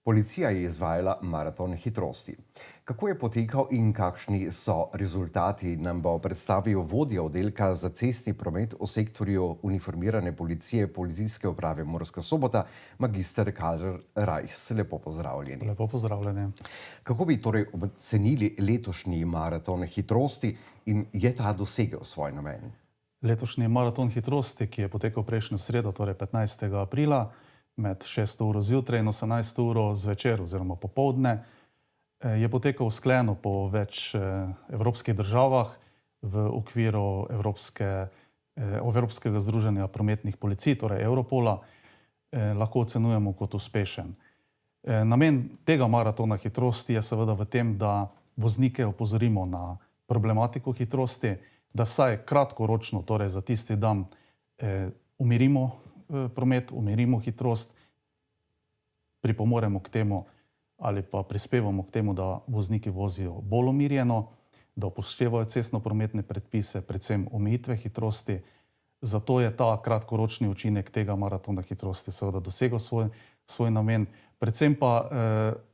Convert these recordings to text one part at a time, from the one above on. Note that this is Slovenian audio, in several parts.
Policija je izvajala maraton hitrosti. Kako je potekal in kakšni so rezultati, nam bo predstavil vodja oddelka za cestni promet v sektorju uniformirane policije Policijske uprave Murska Sobota, magister Karl Rajs. Lepo pozdravljeni. Lepo pozdravljeni. Kako bi torej ocenili letošnji maraton hitrosti in je ta dosegel svoj namen? Letošnji maraton hitrosti, ki je potekal prejšnjo sredo, torej 15. aprila, med 6. uro zjutraj in 18. uro zvečer oziroma popoldne, je potekal usklajeno po več evropskih državah v okviru Evropskega združenja prometnih policij, torej Europola, lahko ocenjujemo kot uspešen. Namen tega maratona hitrosti je seveda v tem, da voznike opozorimo na problematiko hitrosti, da vsaj kratkoročno, torej za tisti dan, umirimo promet, umirimo hitrost, pripomoremo k temu ali pa prispevamo k temu, da vozniki vozijo bolj umirjeno, da upoštevajo cestno-prometne predpise, predvsem omejitve hitrosti. Zato je ta kratkoročni učinek tega maratona hitrosti seveda dosegel svoj namen, predvsem pa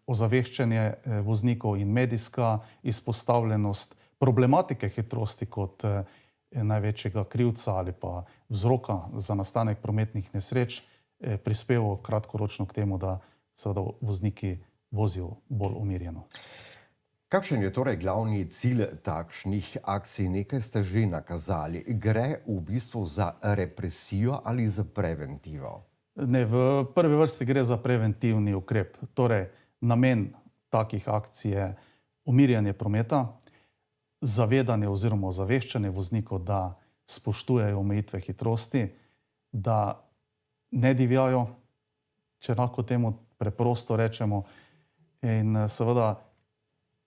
ozaveščanje voznikov in medijska izpostavljenost problematike hitrosti kot največjega krivca ali pa vzroka za nastanek prometnih nesreč prispeval kratkoročno k temu, da seveda vozniki vozijo bolj umirjeno. Kakšen je torej glavni cilj takšnih akcij? Nekaj ste že nakazali. Gre v bistvu za represijo ali za preventivo? Ne, v prvi vrsti gre za preventivni ukrep. Torej, namen takih akcij je umirjanje prometa, zavedanje oziroma ozaveščanje voznikov, da spoštujejo omejitve hitrosti, da ne divjajo, če lahko temu preprosto rečemo. In seveda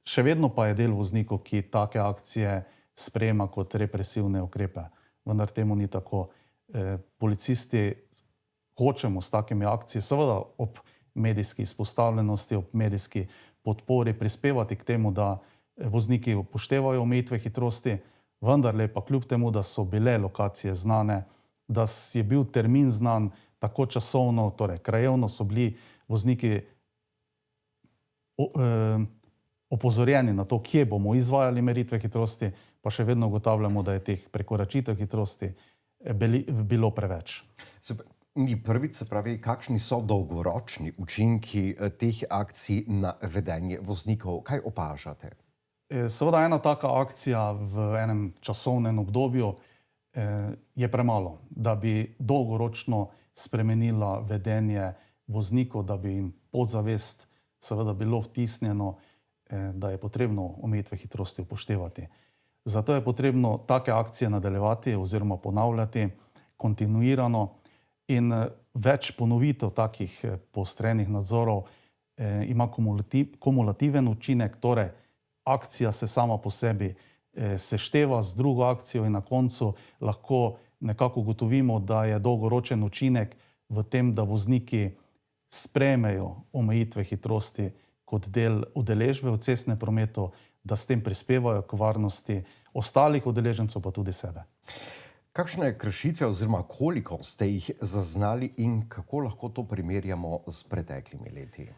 še vedno pa je del voznikov, ki take akcije sprejema kot represivne ukrepe. Vendar temu ni tako. Policisti hočemo s takimi akcijami, seveda ob medijski izpostavljenosti, ob medijski podpori prispevati k temu, da vozniki upoštevajo omejitve hitrosti, vendarle pa kljub temu, da so bile lokacije znane, da je bil termin znan, tako časovno, torej krajevno so bili vozniki opozorjeni na to, kje bomo izvajali meritve hitrosti, pa še vedno ugotavljamo, da je teh prekoračitev hitrosti bilo preveč. Ni prvič, se pravi, kakšni so dolgoročni učinki teh akcij na vedenje voznikov? Kaj opažate? Seveda ena taka akcija v enem časovnem obdobju je premalo, da bi dolgoročno spremenila vedenje voznikov, da bi jim podzavest seveda bilo vtisnjeno, da je potrebno omejitve hitrosti upoštevati. Zato je potrebno take akcije nadaljevati oziroma ponavljati kontinuirano in več ponovitev takih poostrenih nadzorov ima kumulativen učinek, torej akcija se sama po sebi sešteva z drugo akcijo in na koncu lahko nekako ugotovimo, da je dolgoročen učinek v tem, da vozniki sprejmejo omejitve hitrosti kot del udeležbe v cestnem prometu, da s tem prispevajo k varnosti ostalih udeležencev, pa tudi sebe. Kakšne kršitve oziroma koliko ste jih zaznali in kako lahko to primerjamo s preteklimi leti?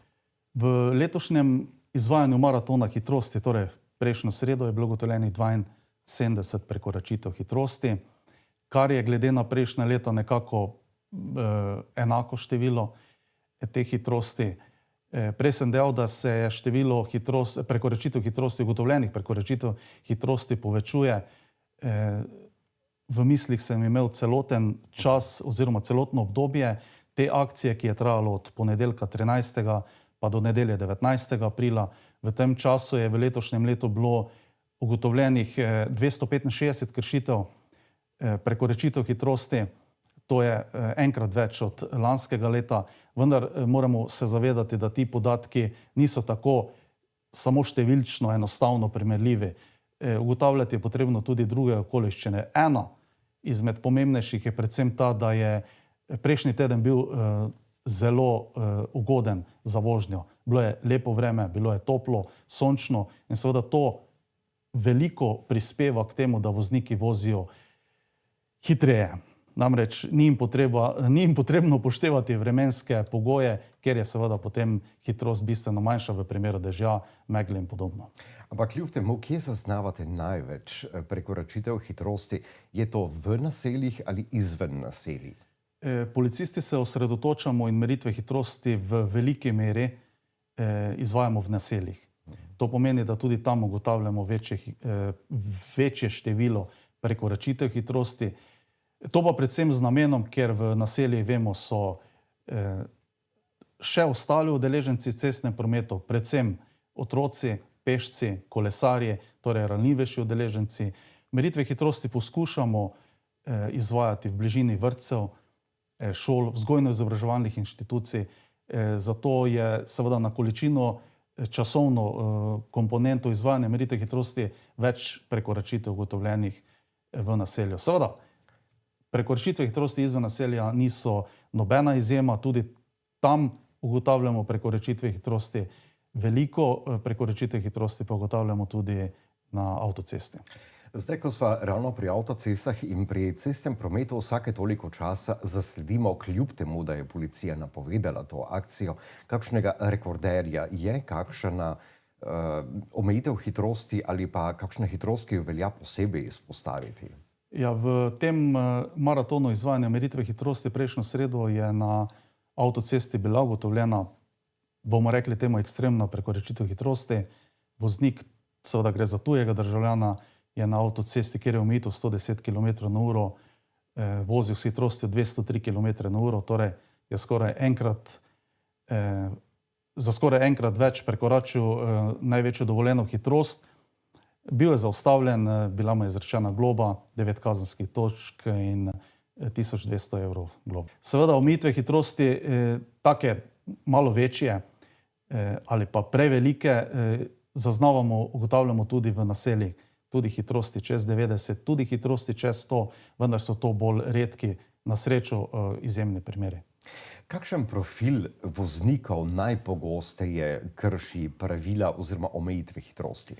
V letošnjem izvajanju maratona hitrosti, torej prejšnjo sredo, je bilo ugotovljenih 72 prekoračitev hitrosti, kar je glede na prejšnja leta nekako enako število te hitrosti. Prej sem dejal, da se je število prekoračitev hitrosti, ugotovljenih prekoračitev hitrosti povečuje. V mislih sem imel celoten čas oziroma celotno obdobje te akcije, ki je trajalo od ponedeljka 13. pa do nedelje 19. aprila. V tem času je v letošnjem letu bilo ugotovljenih 265 kršitev prekoračitev hitrosti. To je enkrat več od lanskega leta, vendar moramo se zavedati, da ti podatki niso tako samo številčno enostavno primerljivi. Ugotavljati je potrebno tudi druge okoliščine. Ena izmed pomembnejših je predvsem ta, da je prejšnji teden bil zelo ugoden za vožnjo. Bilo je lepo vreme, bilo je toplo, sončno in seveda to veliko prispeva k temu, da vozniki vozijo hitreje. Namreč ni jim potrebno upoštevati vremenske pogoje, ker je seveda potem hitrost bistveno manjša v primeru dežja, megle in podobno. Ampak kljub temu, kje zaznavate največ prekoračitev hitrosti? Je to v naseljih ali izven naselij? Policisti se osredotočamo in meritve hitrosti v veliki meri izvajamo v naseljih. To pomeni, da tudi tam ugotavljamo večje število prekoračitev hitrosti. To pa predvsem z namenom, ker v naseljih, vemo, so še ostali udeleženci v cestnem prometu, predvsem otroci, pešci, kolesarji, torej ranljivejši udeleženci. Meritve hitrosti poskušamo izvajati v bližini vrtcev, šol, vzgojno-izobraževalnih inštitucij. Zato je seveda na količino časovno komponento izvajanja meritve hitrosti več prekoračitev ugotovljenih v naselju. Seveda, prekoračitve hitrosti izven naselja niso nobena izjema, tudi tam ugotavljamo prekoračitve hitrosti. Veliko prekoračitev hitrosti pa ugotavljamo tudi na avtocesti. Zdaj, ko smo ravno pri avtocestah in pri cestnem prometu, vsake toliko časa zasledimo, kljub temu, da je policija napovedala to akcijo, kakšnega rekorderja je, kakšna omejitev hitrosti ali pa kakšna hitrost, ki jo velja posebej izpostaviti. Ja, v tem maratonu izvajanja meritve hitrosti prejšnjo sredo je na avtocesti bila ugotovljena, bomo rekli temu, ekstremna prekoračitev hitrosti. Voznik, seveda gre za tujega državljana, je na avtocesti, kjer je omejitev 110 km/h, vozil s hitrostjo 203 km/h, torej je za skoraj enkrat več prekoračil največjo dovoljeno hitrost. Bil je zaustavljen, bila mu je izrečena globa, 9 kazenskih točk in 1200 evrov globe. Seveda omejitve hitrosti, take malo večje ali pa prevelike, ugotavljamo tudi v naseljih. Tudi hitrosti čez 90, tudi hitrosti čez 100, vendar so to bolj redki, na srečo izjemni primeri. Kakšen profil voznikov najpogosteje krši pravila oziroma omejitve hitrosti?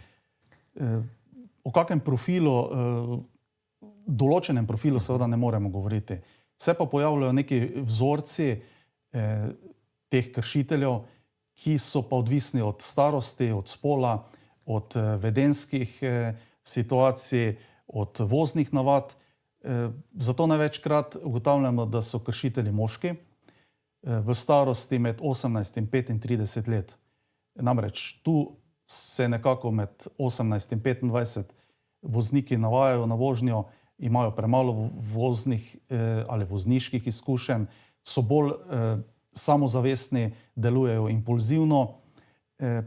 O kakem profilu, določenem profilu seveda ne moremo govoriti. Se pa pojavljajo neki vzorci teh kršiteljev, ki so pa odvisni od starosti, od spola, od vedenjskih situacij, od voznih navad. Zato največkrat ugotavljamo, da so kršitelji moški v starosti med 18 in 35 let. Namreč tu se nekako med 18 in 25 vozniki navajajo na vožnjo, imajo premalo voznih ali vozniških izkušenj, so bolj samozavestni, delujejo impulzivno.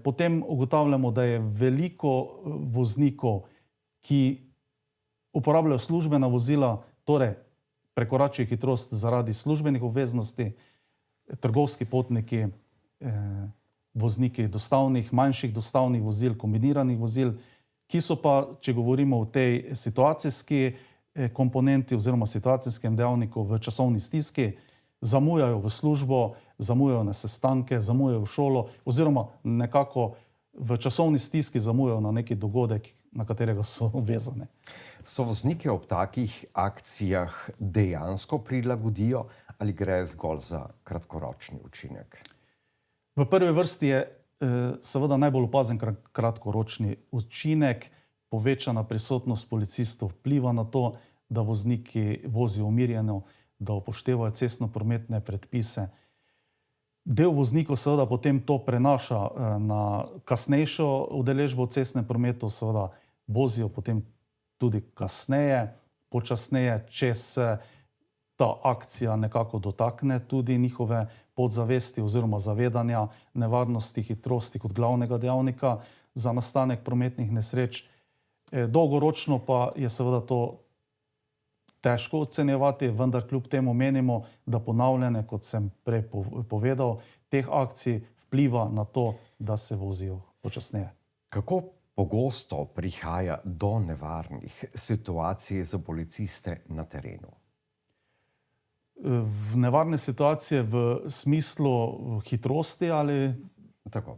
Potem ugotavljamo, da je veliko voznikov, ki uporabljajo službena vozila, torej prekoračijo hitrost zaradi službenih obveznosti, trgovski potniki, vozniki manjših dostavnih vozil, kombiniranih vozil, ki so pa, če govorimo o tej situacijski komponenti oziroma situacijskem dejavniku, v časovni stiski, zamujajo v službo, zamujajo na sestanke, zamujajo v šolo oziroma nekako v časovni stiski zamujajo na neki dogodek, na katerega so vezani. So vozniki ob takih akcijah dejansko prilagodijo ali gre zgolj za kratkoročni učinek? V prvi vrsti je seveda najbolj opazen kratkoročni učinek. Povečana prisotnost policistov vpliva na to, da vozniki vozijo umirjeno, da upoštevajo cestno-prometne predpise. Del voznikov seveda potem to prenaša na kasnejšo udeležbo v cestnem prometu, seveda vozijo potem tudi kasneje, počasneje, če se ta akcija nekako dotakne tudi njihove podzavesti oziroma zavedanja nevarnosti hitrosti kot glavnega dejavnika za nastanek prometnih nesreč. Dolgoročno pa je seveda to težko ocenjevati, vendar kljub temu menimo, da ponavljanje, kot sem prej povedal, teh akcij vpliva na to, da se vozijo počasneje. Kako pogosto prihaja do nevarnih situacij za policiste na terenu? V nevarne situacije v smislu hitrosti ali Tako.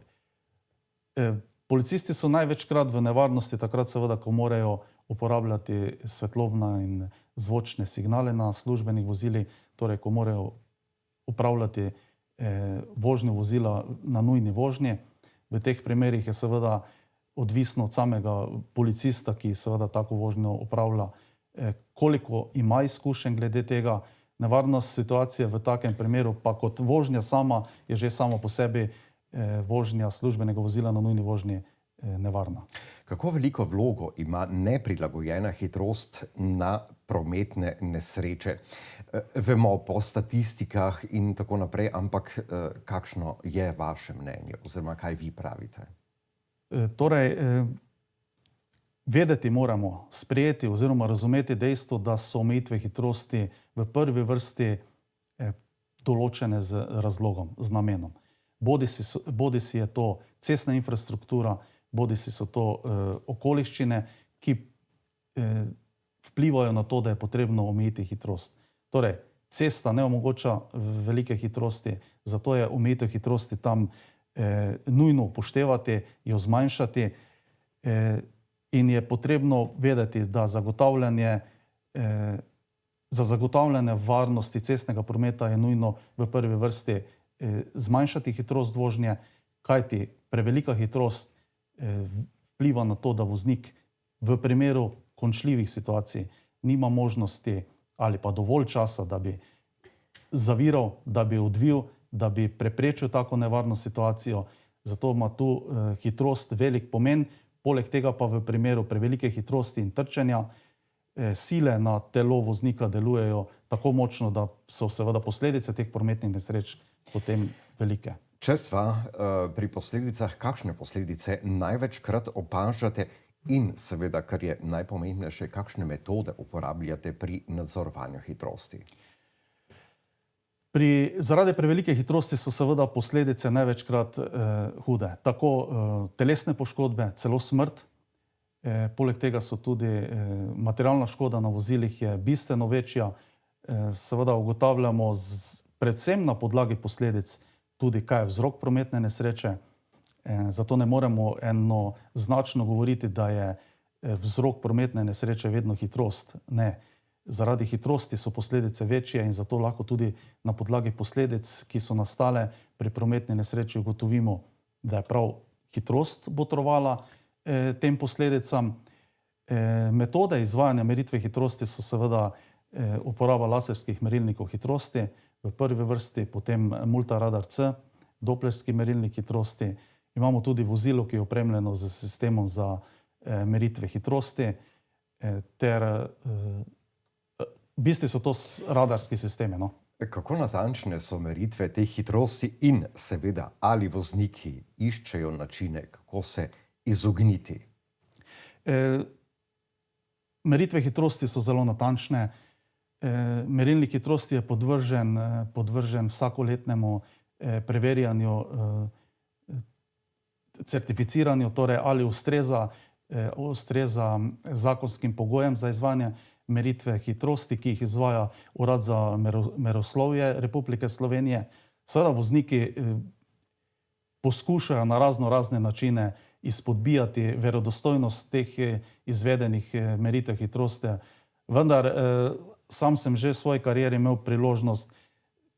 Policisti so največkrat v nevarnosti takrat seveda, ko morajo uporabljati svetlobna in zvočne signale na službenih vozilih, torej ko morajo upravljati vožnjo vozila na nujni vožnji. V teh primerih je seveda odvisno od samega policista, ki seveda tako vožnjo upravlja, koliko ima izkušenj glede tega. Nevarnost situacije v takem primeru pa kot vožnja sama je že samo po sebi vožnja službenega vozila na nujni vožnji nevarna. Kako veliko vlogo ima neprilagojena hitrost na prometne nesreče? Vemo po statistikah in tako naprej, ampak kakšno je vaše mnenje oziroma kaj vi pravite? Torej, vedeti moramo, sprejeti oziroma razumeti dejstvo, da so omejitve hitrosti v prvi vrsti določene z razlogom, z namenom. Bodisi je to cestna infrastruktura, bodisi so to okoliščine, ki vplivajo na to, da je potrebno omejiti hitrost. Torej, cesta ne omogoča velike hitrosti, zato je omejitev hitrosti tam nujno upoštevati, jo zmanjšati in je potrebno vedeti, da za zagotavljanje varnosti cestnega prometa je nujno v prvi vrsti zmanjšati hitrost vožnje, kajti prevelika hitrost vpliva na to, da voznik v primeru končljivih situacij nima možnosti ali pa dovolj časa, da bi zaviral, da bi odvil, da bi preprečil tako nevarno situacijo. Zato ima tu hitrost velik pomen. Poleg tega pa v primeru prevelike hitrosti in trčenja sile na telo voznika delujejo tako močno, da so seveda posledice teh prometnih nesreč potem velike. Če sva pri posledicah, kakšne posledice največkrat opažate in seveda, kar je najpomembnejše, kakšne metode uporabljate pri nadzorovanju hitrosti? Zaradi prevelike hitrosti so seveda posledice največkrat hude. Tako telesne poškodbe, celo smrt. Poleg tega so tudi materialna škoda na vozilih je bistveno večja. Seveda ugotavljamo predvsem na podlagi posledic tudi, kaj je vzrok prometne nesreče. Zato ne moremo enoznačno govoriti, da je vzrok prometne nesreče vedno hitrost. Ne. Zaradi hitrosti so posledice večje in zato lahko tudi na podlagi posledic, ki so nastale pri prometni nesreči, ugotovimo, da je prav hitrost botrovala tem posledicam. Metode izvajanja meritve hitrosti so seveda uporaba laserskih merilnikov hitrosti, v prvi vrsti potem Multiradar C, doplerski merilnik hitrosti. Imamo tudi vozilo, ki je opremljeno z sistemom za meritve hitrosti, ter v bistvu so to radarski sistemi. No? Kako natančne so meritve te hitrosti in seveda, ali vozniki iščejo načine, kako se izogniti? Meritve hitrosti so zelo natančne. Merilnik hitrosti je podvržen vsakoletnemu preverjanju, certificiranju, torej ali ustreza zakonskim pogojem za izvajanje meritve hitrosti, ki jih izvaja Urad za meroslovje Republike Slovenije. Seveda vozniki poskušajo na razne načine izpodbijati verodostojnost teh izvedenih meritev hitrosti, vendar sam sem že v svoji karieri imel priložnost,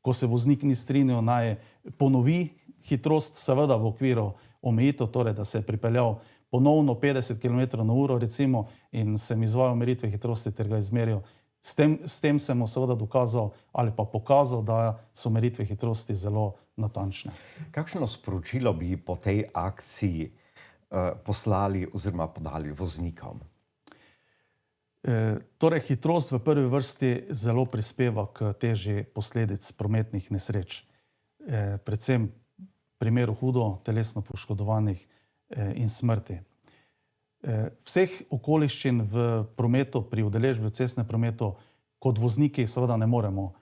ko se voznik ni strinjal, naj ponovi hitrost, seveda v okviru omejitev, torej da se je pripeljal ponovno 50 km/h recimo in sem izvajal meritve hitrosti ter ga izmeril. S tem sem mu seveda dokazal ali pa pokazal, da so meritve hitrosti zelo natančne. Kakšno sporočilo bi po tej akciji poslali oziroma podali voznikom? Torej, hitrost v prvi vrsti zelo prispeva k teži posledic prometnih nesreč. Predvsem v primeru hudo telesno poškodovanih in smrti. Vseh okoliščin v prometu, pri udeležbi v cestnem prometu, kot vozniki seveda ne moremo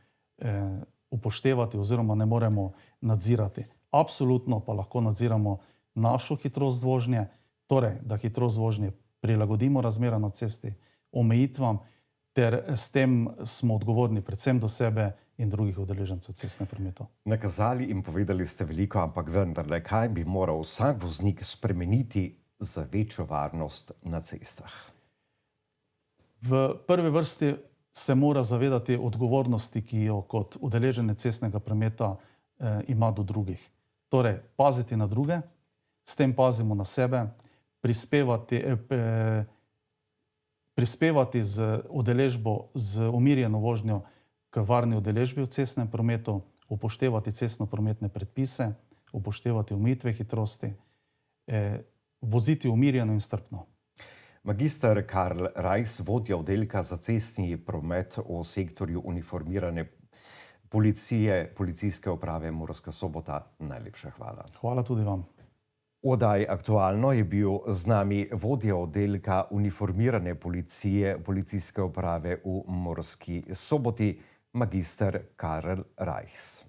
upoštevati oziroma ne moremo nadzirati. Absolutno pa lahko nadziramo našo hitrost vožnje, torej, da hitrost vožnje prilagodimo razmeram na cesti, omejitvam, ter s tem smo odgovorni predvsem do sebe in drugih udeležencev cestnega prometa. Nakazali in povedali ste veliko, ampak vendarle, kaj bi moral vsak voznik spremeniti za večjo varnost na cestah? V prvi vrsti se mora zavedati odgovornosti, ki jo kot udeleženec cestnega prometa ima do drugih. Torej, paziti na druge, s tem pazimo na sebe, prispevati z udeležbo, z umirjeno vožnjo k varni udeležbi v cestnem prometu, upoštevati cestno-prometne predpise, upoštevati omejitve hitrosti, voziti umirjeno in strpno. Magister Karl Rajs, vodja oddelka za cestni promet v sektorju uniformirane policije, Policijske uprave Murska Sobota, najlepša hvala. Hvala tudi vam. V oddaji Aktualno je bil z nami vodja oddelka uniformirane policije Policijske uprave v Murski Soboti, magister Karl Rajs.